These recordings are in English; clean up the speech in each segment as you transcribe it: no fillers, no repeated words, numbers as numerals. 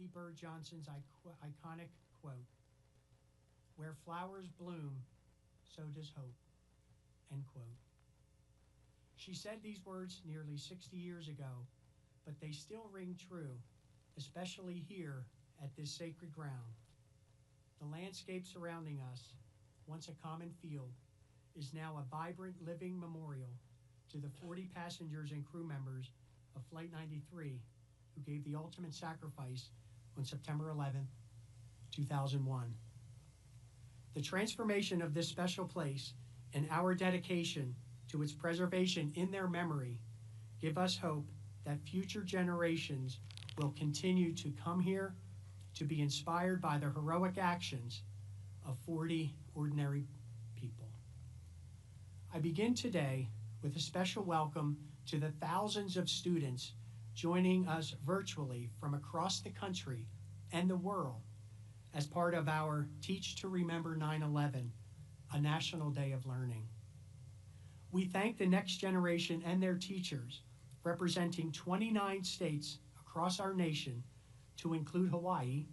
Lady Bird Johnson's iconic quote, "Where flowers bloom, so does hope," end quote. She said these words nearly 60 years ago, but they still ring true, especially here at this sacred ground. The landscape surrounding us, once a common field, is now a vibrant living memorial to the 40 passengers and crew members of Flight 93 who gave the ultimate sacrifice on September 11, 2001. The transformation of this special place and our dedication to its preservation in their memory give us hope that future generations will continue to come here to be inspired by the heroic actions of 40 ordinary people. I begin today with a special welcome to the thousands of students joining us virtually from across the country and the world as part of our Teach to Remember 9/11, a National Day of Learning. We thank the next generation and their teachers, representing 29 states across our nation, to include Hawaii,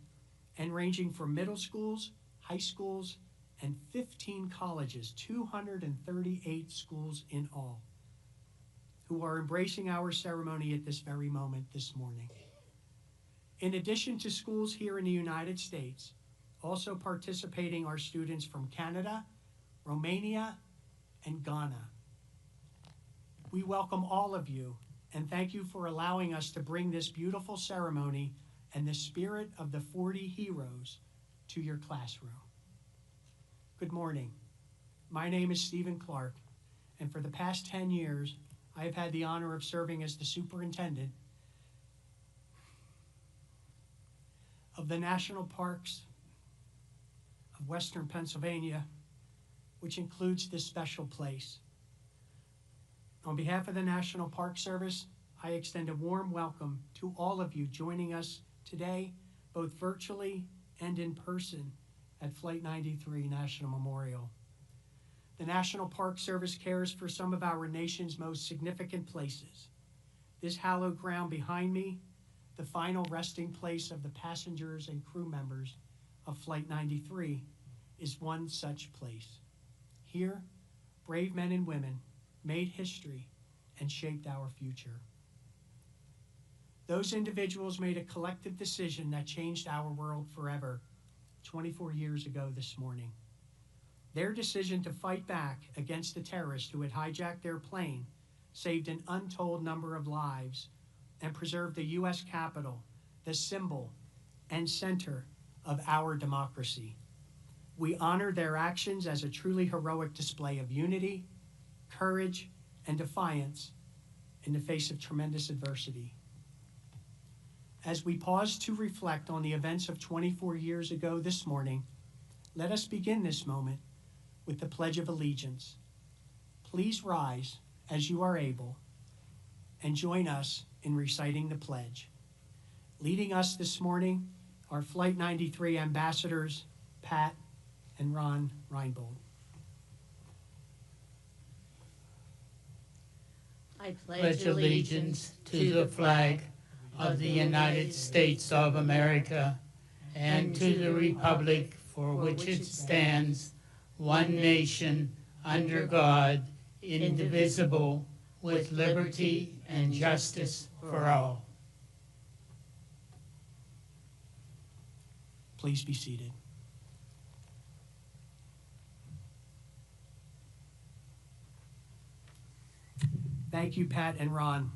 and ranging from middle schools, high schools, and 15 colleges, 238 schools in all, who are embracing our ceremony at this very moment this morning. In addition to schools here in the United States, also participating are students from Canada, Romania, and Ghana. We welcome all of you and thank you for allowing us to bring this beautiful ceremony and the spirit of the 40 heroes to your classroom. Good morning. My name is Stephen Clark, and for the past 10 years, I have had the honor of serving as the superintendent of the National Parks of Western Pennsylvania, which includes this special place. On behalf of the National Park Service, I extend a warm welcome to all of you joining us today, both virtually and in person at Flight 93 National Memorial. The National Park Service cares for some of our nation's most significant places. This hallowed ground behind me, the final resting place of the passengers and crew members of Flight 93, is one such place. Here, brave men and women made history and shaped our future. Those individuals made a collective decision that changed our world forever 24 years ago this morning. Their decision to fight back against the terrorists who had hijacked their plane saved an untold number of lives and preserved the U.S. Capitol, the symbol and center of our democracy. We honor their actions as a truly heroic display of unity, courage, and defiance in the face of tremendous adversity. As we pause to reflect on the events of 24 years ago this morning, let us begin this moment with the Pledge of Allegiance. Please rise as you are able and join us in reciting the pledge. Leading us this morning are Flight 93 ambassadors, Pat and Ron Reinbold. I pledge allegiance to the flag of the United States of America and to the republic for which it stands, one nation, under God, indivisible, with liberty and justice for all. Please be seated. Thank you, Pat and Ron,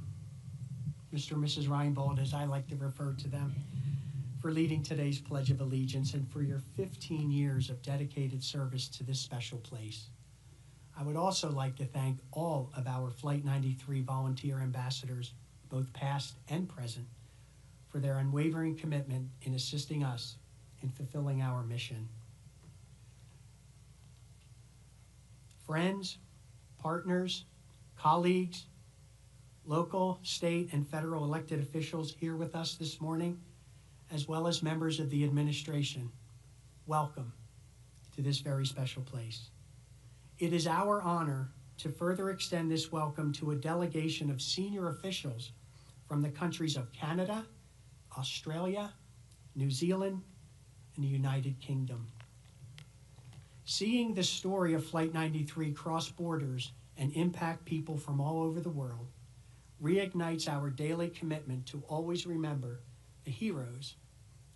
Mr. and Mrs. Reinbold, as I like to refer to them, for leading today's Pledge of Allegiance and for your 15 years of dedicated service to this special place. I would also like to thank all of our Flight 93 volunteer ambassadors, both past and present, for their unwavering commitment in assisting us in fulfilling our mission. Friends, partners, colleagues, local, state, and federal elected officials here with us this morning, as well as members of the administration, welcome to this very special place. It is our honor to further extend this welcome to a delegation of senior officials from the countries of Canada, Australia, New Zealand, and the United Kingdom. Seeing the story of Flight 93 cross borders and impact people from all over the world reignites our daily commitment to always remember the heroes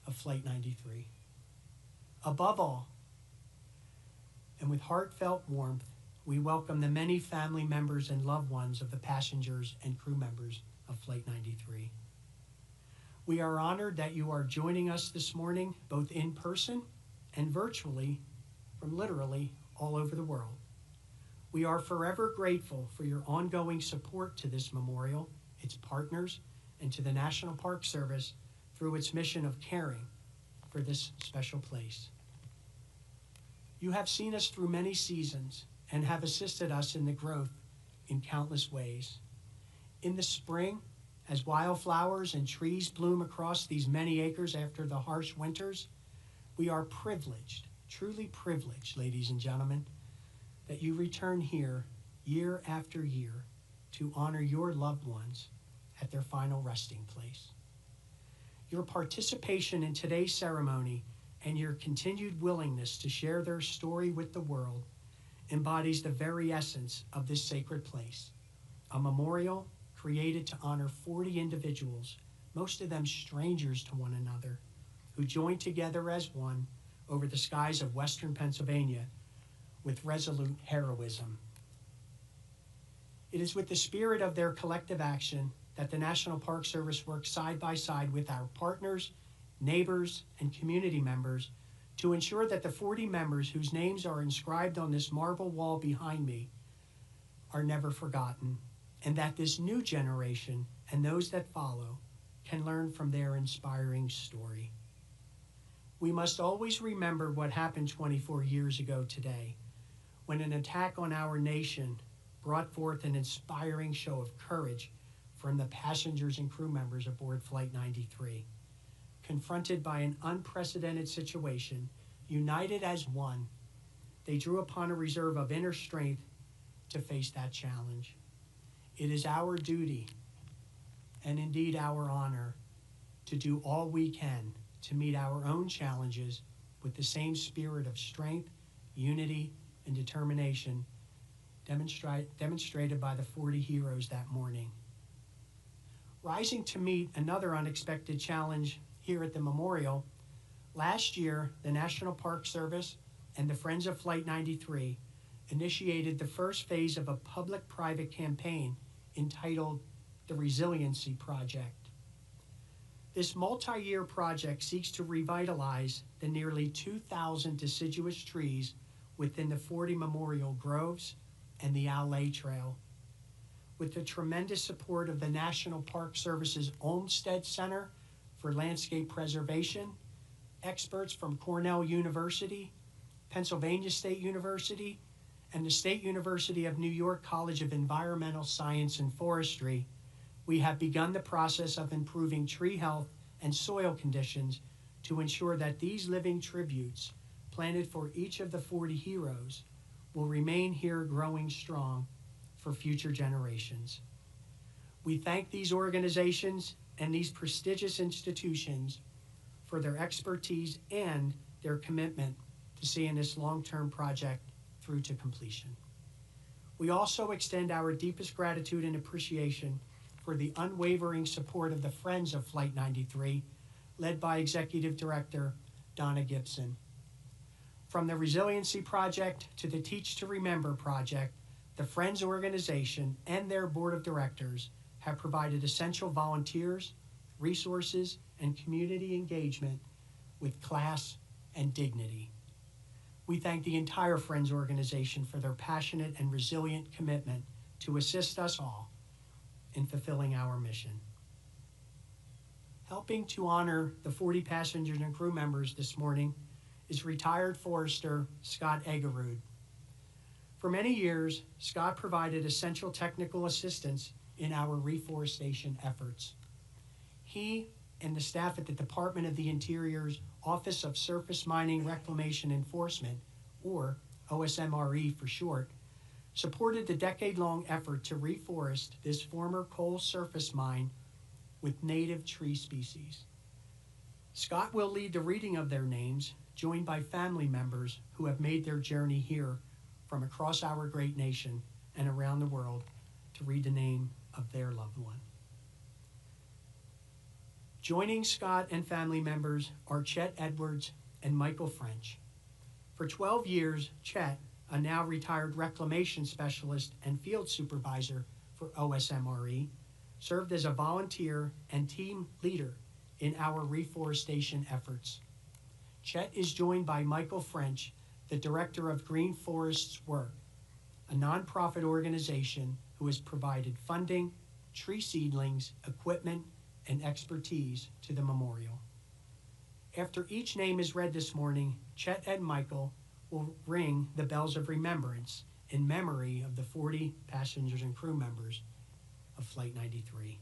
of Flight 93. Above all, and with heartfelt warmth, we welcome the many family members and loved ones of the passengers and crew members of Flight 93. We are honored that you are joining us this morning, both in person and virtually, from literally all over the world. We are forever grateful for your ongoing support to this memorial, its partners, and to the National Park Service through its mission of caring for this special place. You have seen us through many seasons and have assisted us in the growth in countless ways. In the spring, as wildflowers and trees bloom across these many acres after the harsh winters, we are privileged, truly privileged, ladies and gentlemen, that you return here year after year to honor your loved ones at their final resting place. Your participation in today's ceremony and your continued willingness to share their story with the world embodies the very essence of this sacred place, a memorial created to honor 40 individuals, most of them strangers to one another, who joined together as one over the skies of western Pennsylvania with resolute heroism. It is with the spirit of their collective action that the National Park Service works side by side with our partners, neighbors, and community members to ensure that the 40 members whose names are inscribed on this marble wall behind me are never forgotten, and that this new generation and those that follow can learn from their inspiring story. We must always remember what happened 24 years ago today, when an attack on our nation brought forth an inspiring show of courage from the passengers and crew members aboard Flight 93. Confronted by an unprecedented situation, united as one, they drew upon a reserve of inner strength to face that challenge. It is our duty, and indeed our honor, to do all we can to meet our own challenges with the same spirit of strength, unity, and determination demonstrated by the 40 heroes that morning. Rising to meet another unexpected challenge here at the memorial, last year the National Park Service and the Friends of Flight 93 initiated the first phase of a public-private campaign entitled the Resiliency Project. This multi-year project seeks to revitalize the nearly 2,000 deciduous trees within the 40 memorial groves and the Alley Trail. With the tremendous support of the National Park Service's Olmsted Center for Landscape Preservation, experts from Cornell University, Pennsylvania State University, and the State University of New York College of Environmental Science and Forestry, we have begun the process of improving tree health and soil conditions to ensure that these living tributes planted for each of the 40 heroes will remain here growing strong for future generations. We thank these organizations and these prestigious institutions for their expertise and their commitment to seeing this long-term project through to completion. We also extend our deepest gratitude and appreciation for the unwavering support of the Friends of Flight 93, led by Executive Director Donna Gibson. From the Resiliency Project to the Teach to Remember Project, the Friends organization and their board of directors have provided essential volunteers, resources, and community engagement with class and dignity. We thank the entire Friends organization for their passionate and resilient commitment to assist us all in fulfilling our mission. Helping to honor the 40 passengers and crew members this morning is retired forester Scott Egerud. For many years, Scott provided essential technical assistance in our reforestation efforts. He and the staff at the Department of the Interior's Office of Surface Mining Reclamation Enforcement, or OSMRE for short, supported the decade-long effort to reforest this former coal surface mine with native tree species. Scott will lead the reading of their names, joined by family members who have made their journey here from across our great nation and around the world to read the name of their loved one. Joining Scott and family members are Chet Edwards and Michael French. For 12 years, Chet, a now retired reclamation specialist and field supervisor for OSMRE, served as a volunteer and team leader in our reforestation efforts. Chet is joined by Michael French, the director of Green Forests Work, a nonprofit organization who has provided funding, tree seedlings, equipment, and expertise to the memorial. After each name is read this morning, Chet and Michael will ring the bells of remembrance in memory of the 40 passengers and crew members of Flight 93.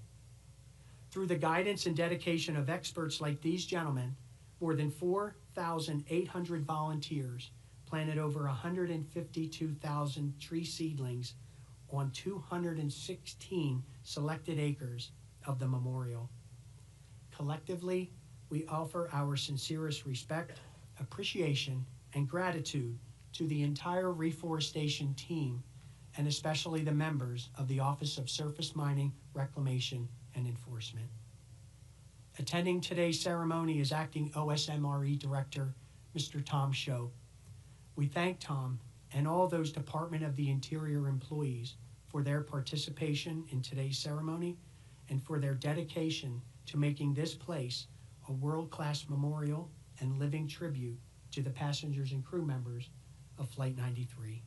Through the guidance and dedication of experts like these gentlemen, more than 4,800 volunteers planted over 152,000 tree seedlings on 216 selected acres of the memorial. Collectively, we offer our sincerest respect, appreciation, and gratitude to the entire reforestation team, and especially the members of the Office of Surface Mining, Reclamation, and Enforcement. Attending today's ceremony is Acting OSMRE Director, Mr. Tom Show. We thank Tom and all those Department of the Interior employees for their participation in today's ceremony and for their dedication to making this place a world-class memorial and living tribute to the passengers and crew members of Flight 93.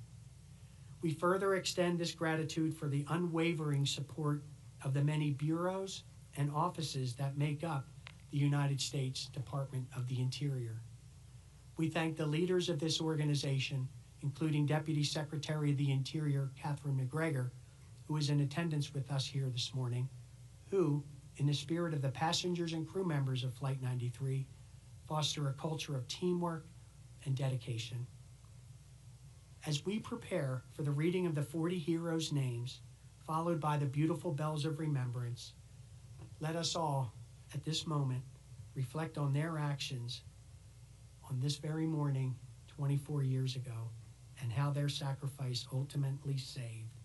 We further extend this gratitude for the unwavering support of the many bureaus and offices that make up the United States Department of the Interior. We thank the leaders of this organization, including Deputy Secretary of the Interior, Catherine McGregor, who is in attendance with us here this morning, who, in the spirit of the passengers and crew members of Flight 93, foster a culture of teamwork and dedication. As we prepare for the reading of the 40 heroes' names, followed by the beautiful bells of remembrance, let us all, at this moment, reflect on their actions on this very morning 24 years ago and how their sacrifice ultimately saved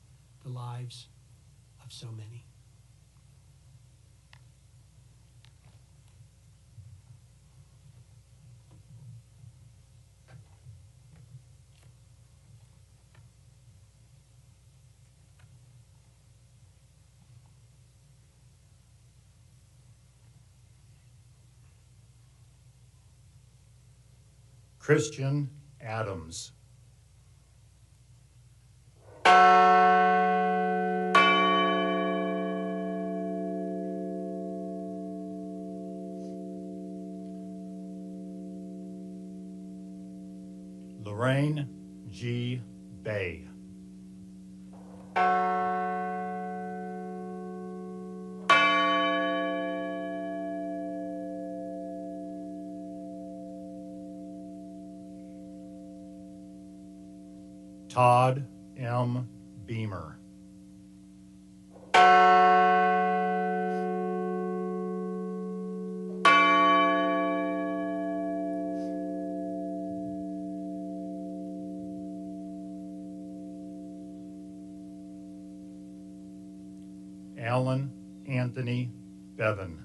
the lives of so many. Christian Adams. Lorraine G. Bay. Todd M. Beamer. Alan Anthony Bevan.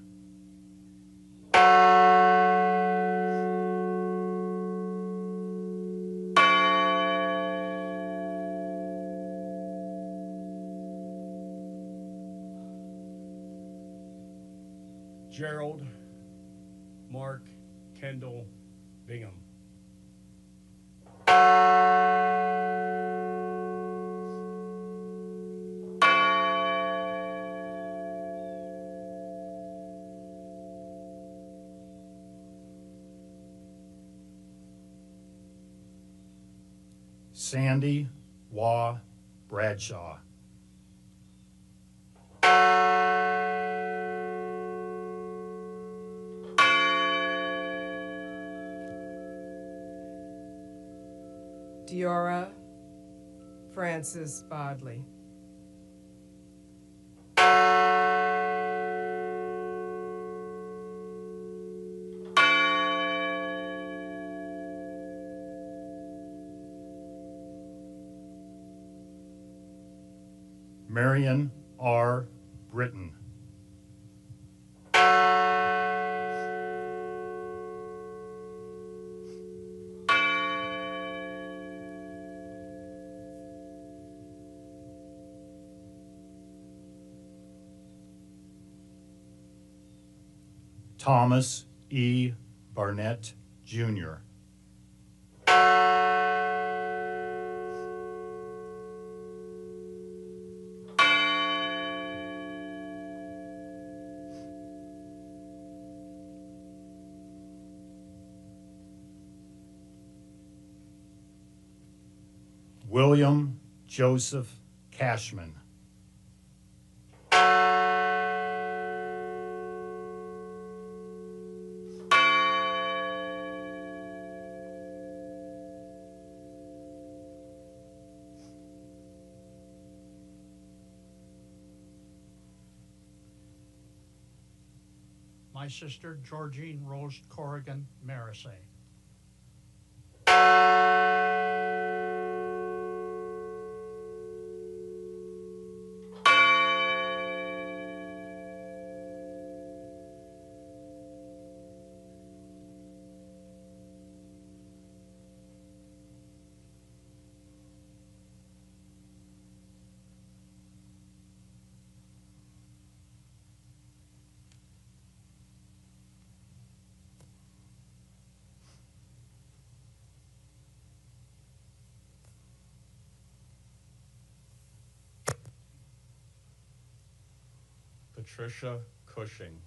Gerald Mark Kendall Bingham. Sandy Waugh Bradshaw. Diora Francis Bodley. Marion R. Britton. Thomas E. Barnett, Jr. William Joseph Cashman. My sister, Georgine Rose Corrigan Marisay. Patricia Cushing.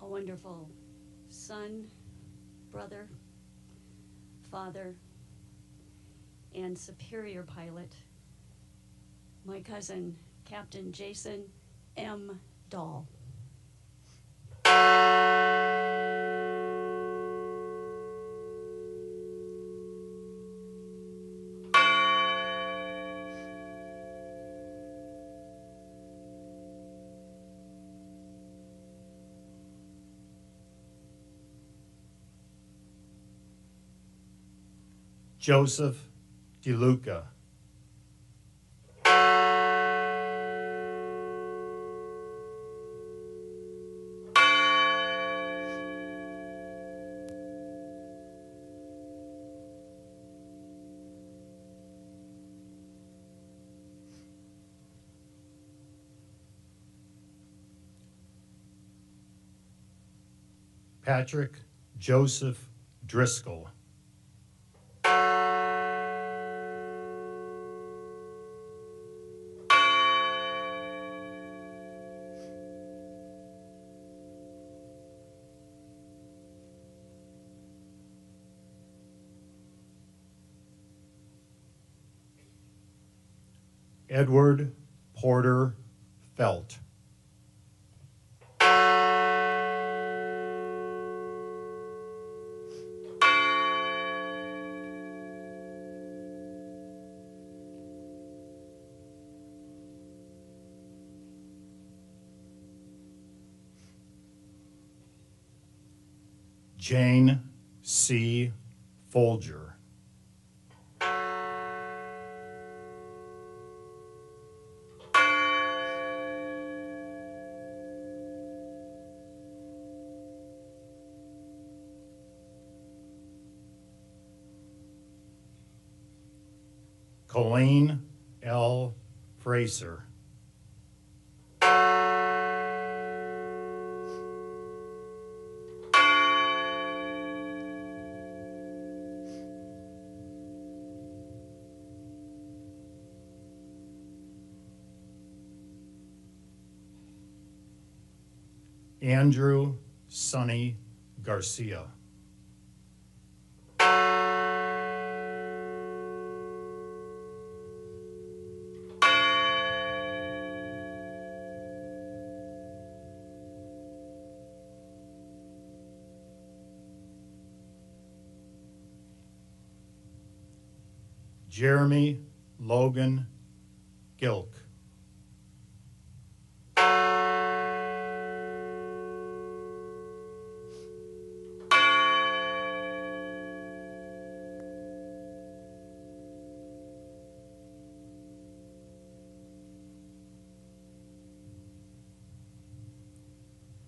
A wonderful son, brother, father, and superior pilot, my cousin, Captain Jason M. Dahl. Joseph DeLuca. Patrick Joseph Driscoll. Edward Porter Felt. Jane C. Folger. Colleen L. Fraser. Andrew Sonny Garcia. Jeremy Logan Gilk.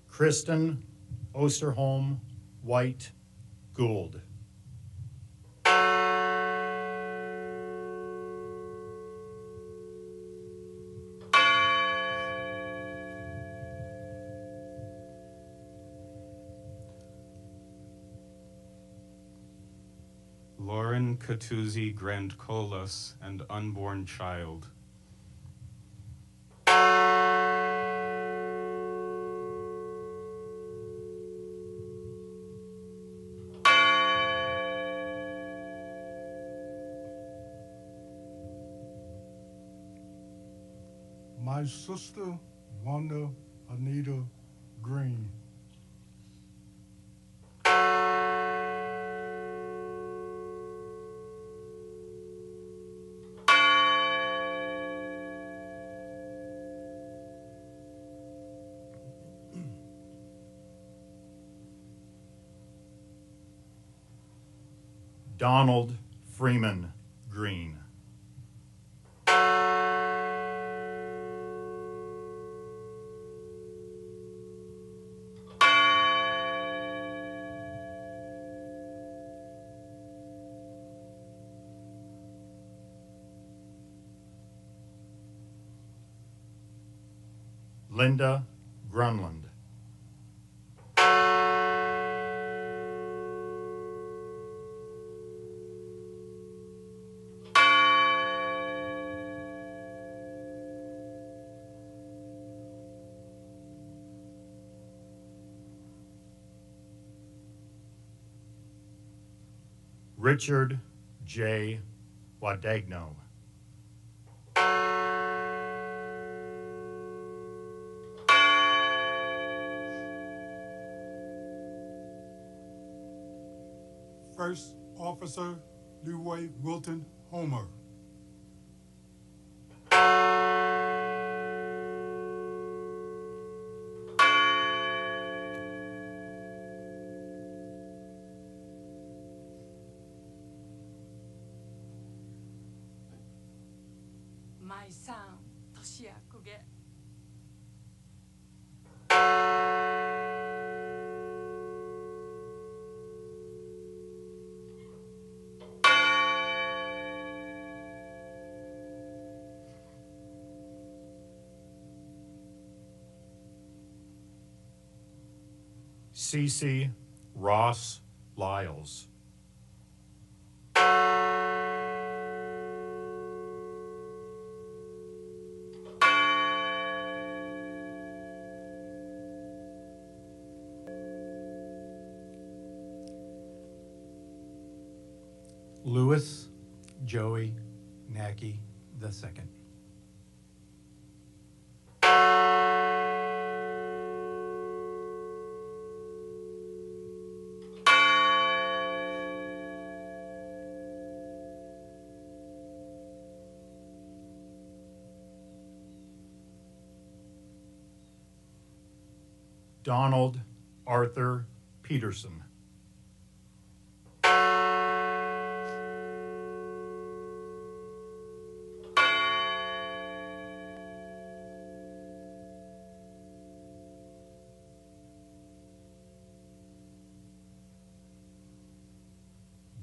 Kristen Osterholm White Gould. Lauren Catuzzi Grandcolas and unborn child. My sister, Wanda Anita Green. Donald Freeman Green. Linda Grunland. Richard J. Wadagno. First Officer Leroy Wilton Homer. My son, Toshia Kuge. Cece Ross Lyles. Louis Joey Nacky II. Donald Arthur Peterson.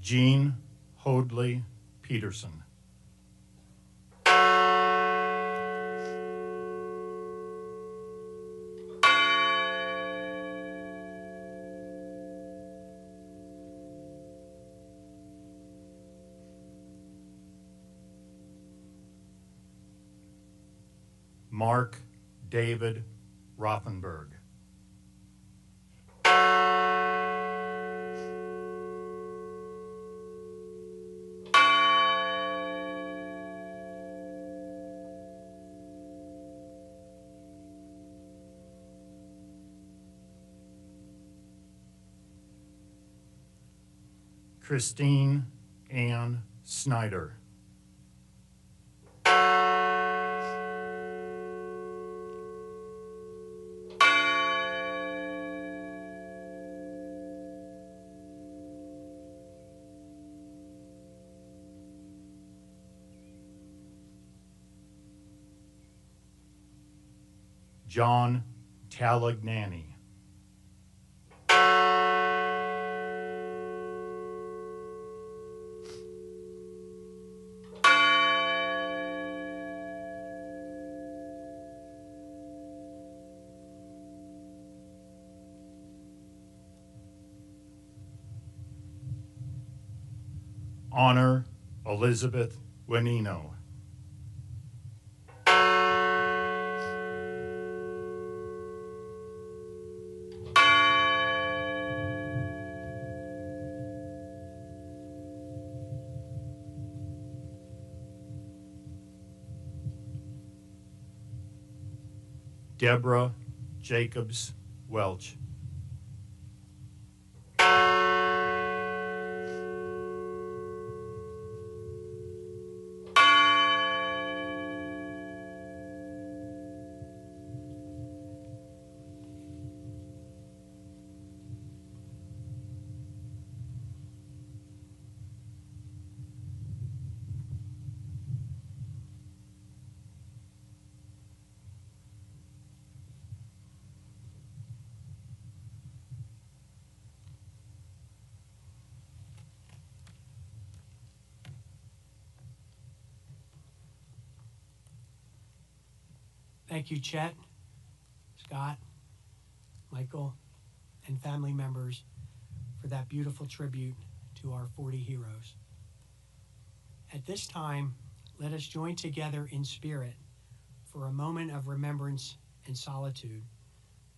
Jean Hoadley Peterson. Mark David Rothenberg. Christine Ann Snyder. John Talagnani. Honor Elizabeth Wenino. Deborah Jacobs Welch. Thank you, Chet, Scott, Michael, and family members for that beautiful tribute to our 40 heroes. At this time, let us join together in spirit for a moment of remembrance and solitude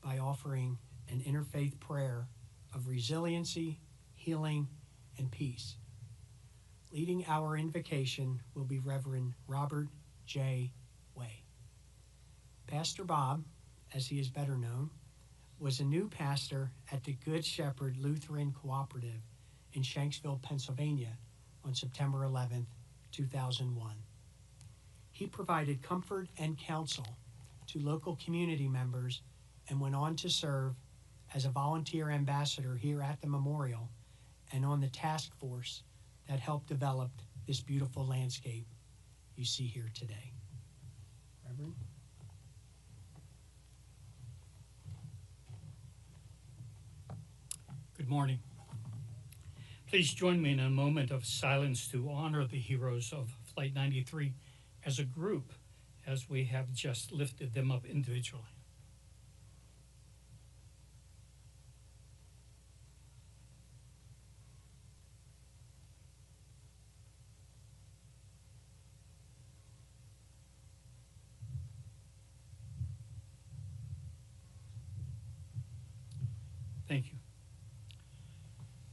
by offering an interfaith prayer of resiliency, healing, and peace. Leading our invocation will be Reverend Robert J. Way. Pastor Bob, as he is better known, was a new pastor at the Good Shepherd Lutheran Cooperative in Shanksville, Pennsylvania on September 11th, 2001. He provided comfort and counsel to local community members and went on to serve as a volunteer ambassador here at the memorial and on the task force that helped develop this beautiful landscape you see here today. Reverend? Good morning. Please join me in a moment of silence to honor the heroes of Flight 93 as a group, as we have just lifted them up individually. Thank you.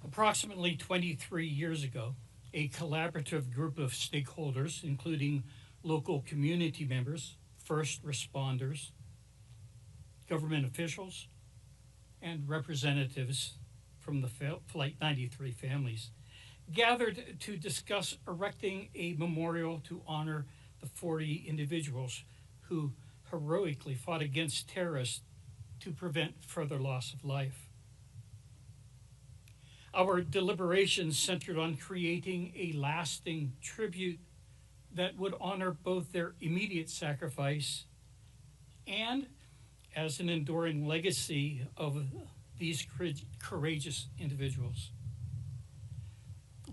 Approximately 23 years ago, a collaborative group of stakeholders, including local community members, first responders, government officials, and representatives from the Flight 93 families, gathered to discuss erecting a memorial to honor the 40 individuals who heroically fought against terrorists to prevent further loss of life. Our deliberations centered on creating a lasting tribute that would honor both their immediate sacrifice and as an enduring legacy of these courageous individuals.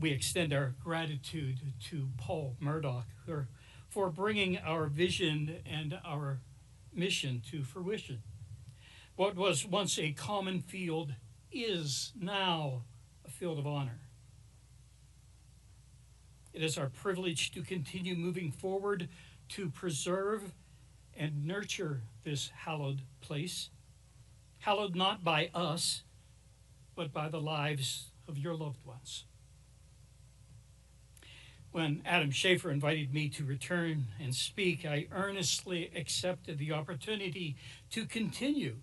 We extend our gratitude to Paul Murdoch for bringing our vision and our mission to fruition. What was once a common field is now a field of honor. It is our privilege to continue moving forward to preserve and nurture this hallowed place, hallowed not by us, but by the lives of your loved ones. When Adam Schaefer invited me to return and speak, I earnestly accepted the opportunity to continue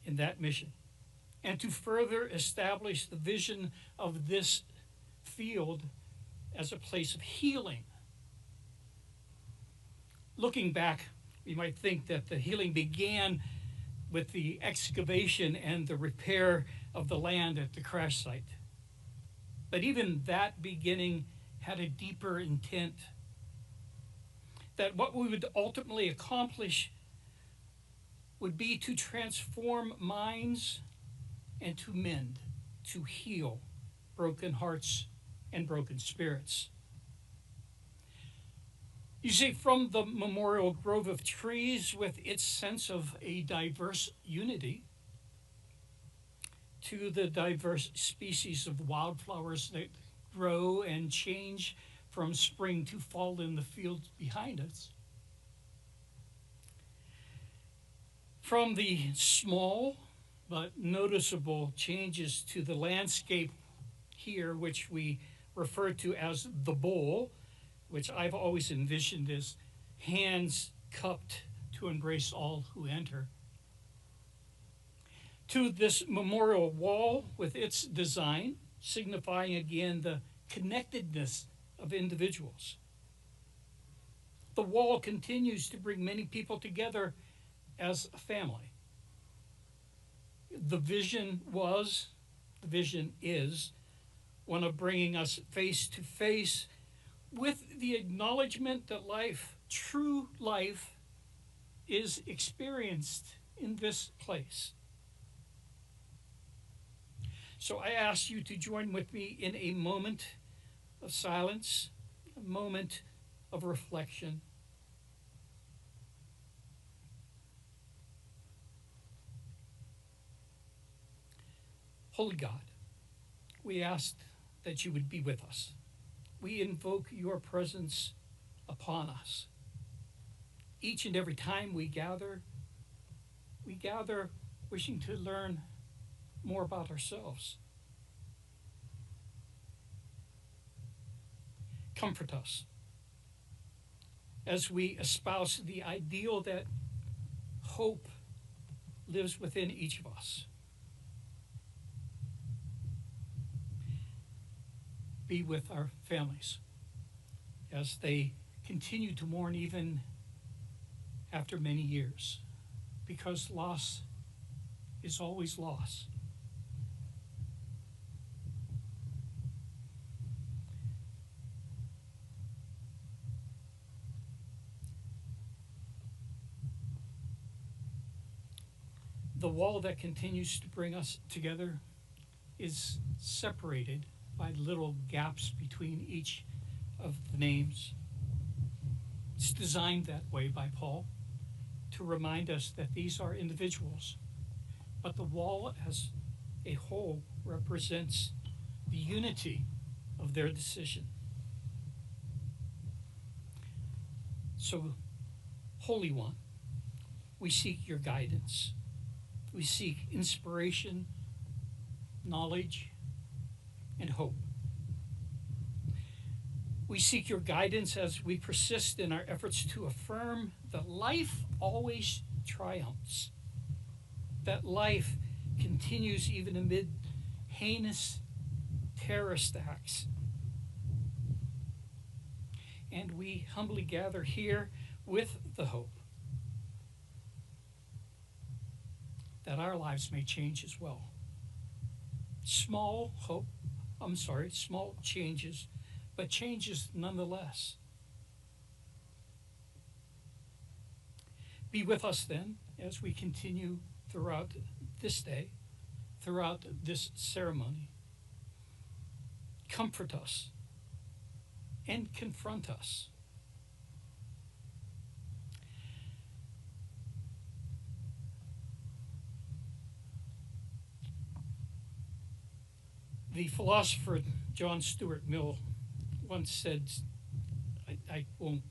in that mission and to further establish the vision of this field as a place of healing. Looking back, we might think that the healing began with the excavation and the repair of the land at the crash site. But even that beginning had a deeper intent, that what we would ultimately accomplish would be to transform minds and to mend, to heal broken hearts and broken spirits. You see, from the memorial grove of trees with its sense of a diverse unity to the diverse species of wildflowers that grow and change from spring to fall in the fields behind us, from the small but noticeable changes to the landscape here, which we refer to as the bowl, which I've always envisioned as hands cupped to embrace all who enter, to this memorial wall with its design, signifying again the connectedness of individuals. The wall continues to bring many people together as a family. The vision is one of bringing us face to face with the acknowledgement that life, true life, is experienced in this place. So I ask you to join with me in a moment of silence, a moment of reflection. Holy God, we ask that you would be with us. We invoke your presence upon us. Each and every time we gather wishing to learn more about ourselves. Comfort us as we espouse the ideal that hope lives within each of us. Be with our families as they continue to mourn even after many years, because loss is always loss. The wall that continues to bring us together is separated by little gaps between each of the names. It's designed that way by Paul to remind us that these are individuals, but the wall as a whole represents the unity of their decision. So, Holy One, we seek your guidance. We seek inspiration, knowledge, and hope. We seek your guidance as we persist in our efforts to affirm that life always triumphs, that life continues even amid heinous terrorist acts. And we humbly gather here with the hope that our lives may change as well. Small changes, but changes nonetheless. Be with us then as we continue throughout this day, throughout this ceremony. Comfort us and confront us. The philosopher John Stuart Mill once said, I won't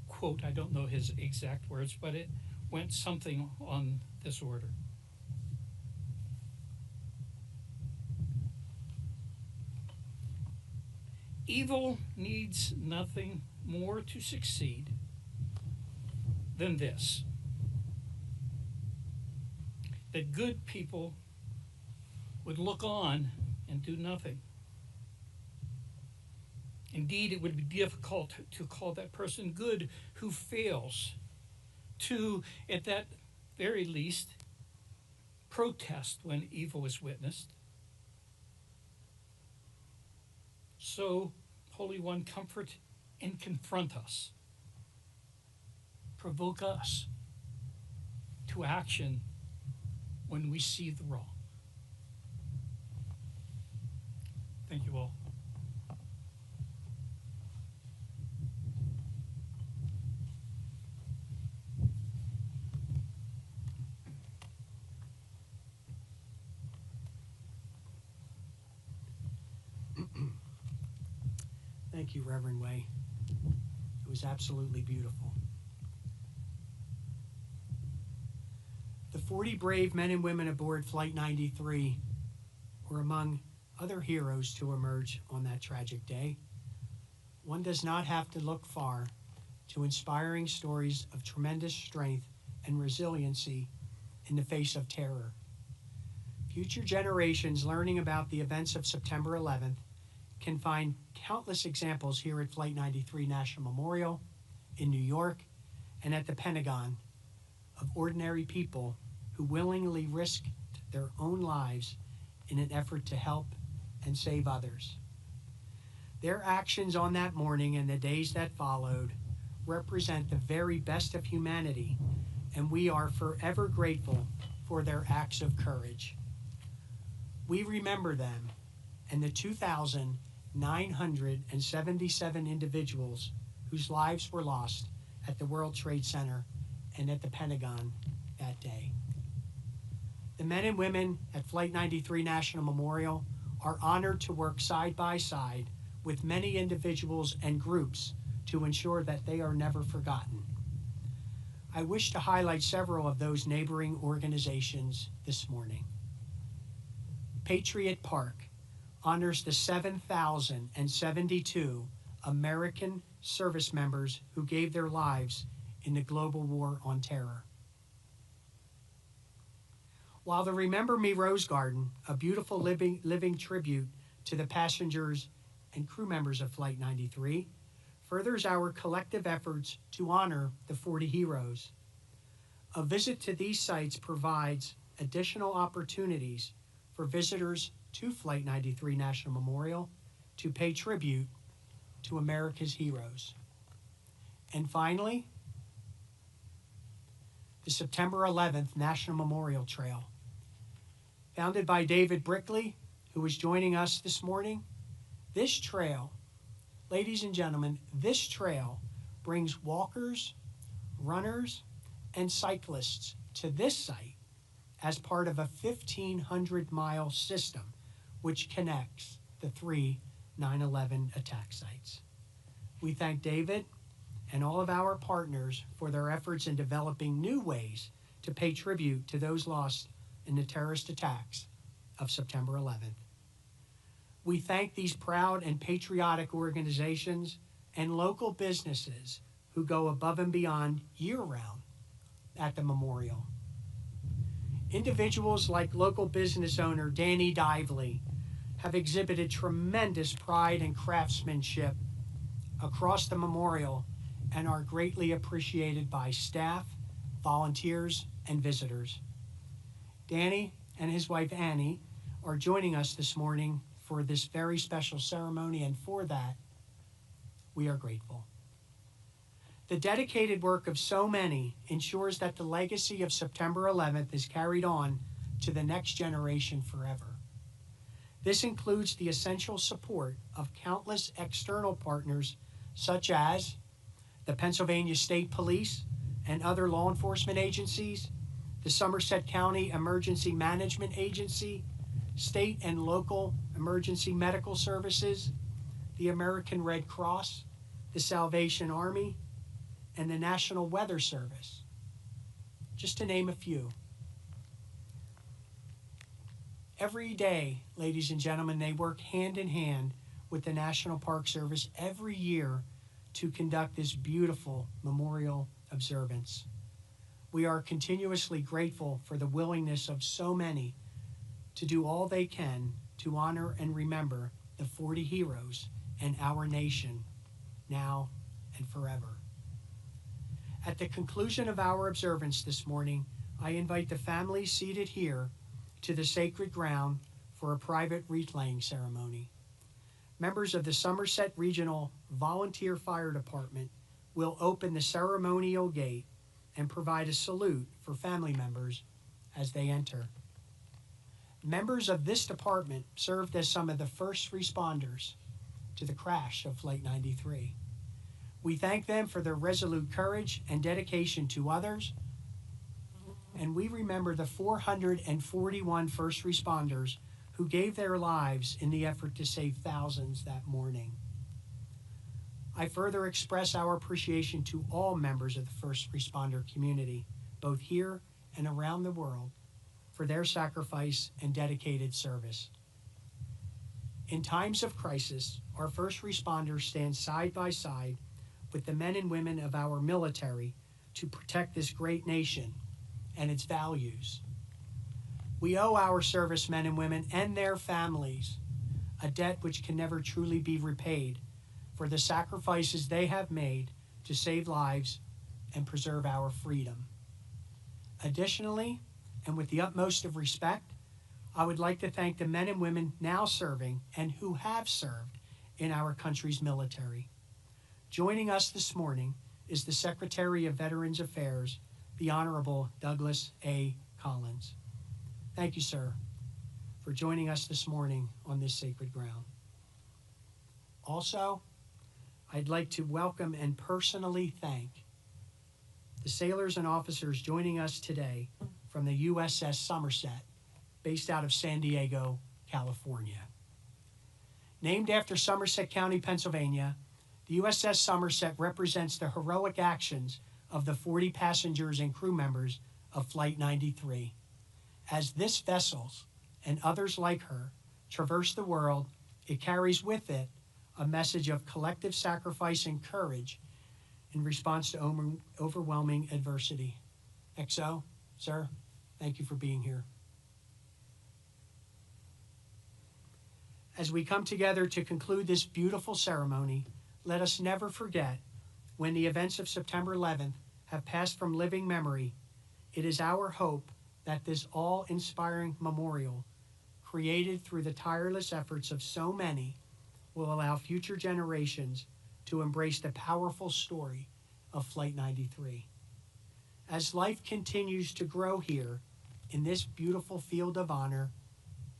quote, I don't know his exact words, but it went something on this order. Evil needs nothing more to succeed than this: that good people would look on and do nothing. Indeed, it would be difficult to call that person good who fails to, at that very least, protest when evil is witnessed. So, Holy One, comfort and confront us. Provoke us to action when we see the wrong. Thank you all. Thank you, Reverend Way. It was absolutely beautiful. The 40 brave men and women aboard Flight 93 were among other heroes to emerge on that tragic day. One does not have to look far to inspiring stories of tremendous strength and resiliency in the face of terror. Future generations learning about the events of September 11th can find countless examples here at Flight 93 National Memorial, in New York, and at the Pentagon of ordinary people who willingly risked their own lives in an effort to help and save others. Their actions on that morning and the days that followed represent the very best of humanity, and we are forever grateful for their acts of courage. We remember them and the 2,977 individuals whose lives were lost at the World Trade Center and at the Pentagon that day. The men and women at Flight 93 National Memorial are honored to work side by side with many individuals and groups to ensure that they are never forgotten. I wish to highlight several of those neighboring organizations this morning. Patriot Park honors the 7,072 American service members who gave their lives in the global war on terror. While the Remember Me Rose Garden, a beautiful living tribute to the passengers and crew members of Flight 93, furthers our collective efforts to honor the 40 heroes. A visit to these sites provides additional opportunities for visitors to Flight 93 National Memorial to pay tribute to America's heroes. And finally, the September 11th National Memorial Trail. Founded by David Brickley, who is joining us this morning, this trail, ladies and gentlemen, this trail brings walkers, runners, and cyclists to this site as part of a 1,500-mile system which connects the three 9/11 attack sites. We thank David and all of our partners for their efforts in developing new ways to pay tribute to those lost in the terrorist attacks of September 11th. We thank these proud and patriotic organizations and local businesses who go above and beyond year-round at the memorial. Individuals like local business owner Danny Dively have exhibited tremendous pride and craftsmanship across the memorial and are greatly appreciated by staff, volunteers, and visitors. Danny and his wife Annie are joining us this morning for this very special ceremony, and for that, we are grateful. The dedicated work of so many ensures that the legacy of September 11th is carried on to the next generation forever. This includes the essential support of countless external partners such as the Pennsylvania State Police and other law enforcement agencies, the Somerset County Emergency Management Agency, state and local emergency medical services, the American Red Cross, the Salvation Army, and the National Weather Service, just to name a few. Every day, ladies and gentlemen, they work hand in hand with the National Park Service every year to conduct this beautiful memorial observance. We are continuously grateful for the willingness of so many to do all they can to honor and remember the 40 heroes and our nation now and forever. At the conclusion of our observance this morning, I invite the families seated here to the sacred ground for a private wreath-laying ceremony. Members of the Somerset Regional Volunteer Fire Department will open the ceremonial gate and provide a salute for family members as they enter. Members of this department served as some of the first responders to the crash of Flight 93. We thank them for their resolute courage and dedication to others, and we remember the 441 first responders who gave their lives in the effort to save thousands that morning. I further express our appreciation to all members of the first responder community, both here and around the world, for their sacrifice and dedicated service. In times of crisis, our first responders stand side by side with the men and women of our military to protect this great nation and its values. We owe our servicemen and women and their families a debt which can never truly be repaid for the sacrifices they have made to save lives and preserve our freedom. Additionally, and with the utmost of respect, I would like to thank the men and women now serving and who have served in our country's military. Joining us this morning is the Secretary of Veterans Affairs, the Honorable Douglas A. Collins. Thank you, sir, for joining us this morning on this sacred ground. Also, I'd like to welcome and personally thank the sailors and officers joining us today from the USS Somerset, based out of San Diego, California. Named after Somerset County, Pennsylvania, the USS Somerset represents the heroic actions of the 40 passengers and crew members of Flight 93. As this vessel and others like her traverse the world, it carries with it a message of collective sacrifice and courage in response to overwhelming adversity. XO, sir, thank you for being here. As we come together to conclude this beautiful ceremony, let us never forget, when the events of September 11th have passed from living memory, it is our hope that this awe-inspiring memorial, created through the tireless efforts of so many, will allow future generations to embrace the powerful story of Flight 93. As life continues to grow here in this beautiful field of honor,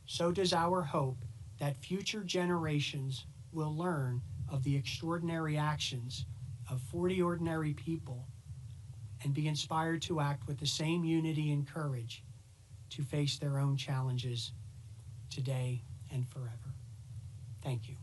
so does our hope that future generations will learn of the extraordinary actions of 40 ordinary people and be inspired to act with the same unity and courage to face their own challenges today and forever. Thank you.